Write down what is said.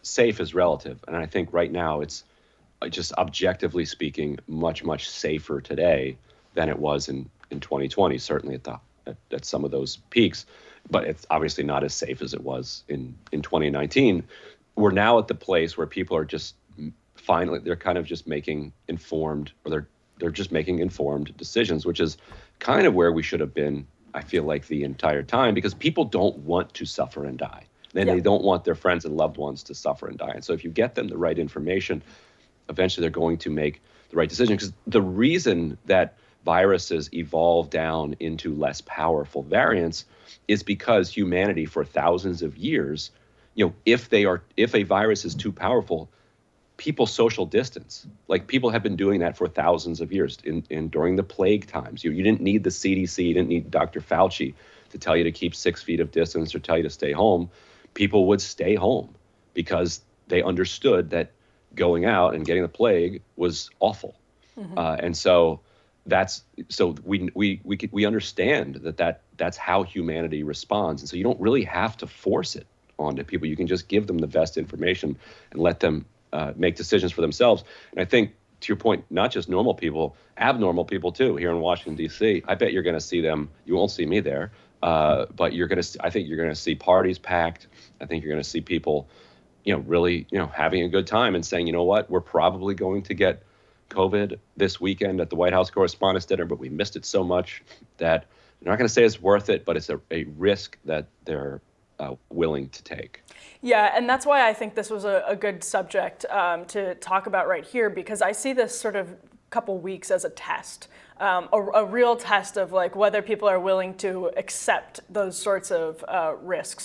safe is relative. And I think right now it's just objectively speaking, much, much safer today than it was in 2020, certainly at some of those peaks. But it's obviously not as safe as it was in 2019. We're now at the place where people are just finally, they're kind of just making informed, or they're just making informed decisions, which is kind of where we should have been, I feel like, the entire time, because people don't want to suffer and die. And they don't want their friends and loved ones to suffer and die. And so if you get them the right information, eventually they're going to make the right decision. Because the reason that viruses evolve down into less powerful variants is because humanity for thousands of years, if a virus is too powerful, people social distance. Like, people have been doing that for thousands of years. In during the plague times, you didn't need the CDC, you didn't need Dr. Fauci to tell you to keep 6 feet of distance or tell you to stay home. People would stay home because they understood that going out and getting the plague was awful. And so we understand that's how humanity responds. And so you don't really have to force it onto people. You can just give them the best information and let them make decisions for themselves. And I think, to your point, not just normal people, abnormal people too, here in Washington, D.C., I bet you're going to see them. You won't see me there, but I think you're going to see parties packed. I think you're going to see people, really, having a good time and saying, you know what, we're probably going to get COVID this weekend at the White House Correspondents' Dinner, but we missed it so much that they're not going to say it's worth it, but it's a risk that they're willing to take. Yeah, and that's why I think this was a good subject to talk about right here, because I see this sort of couple weeks as a test, a real test of like whether people are willing to accept those sorts of risks.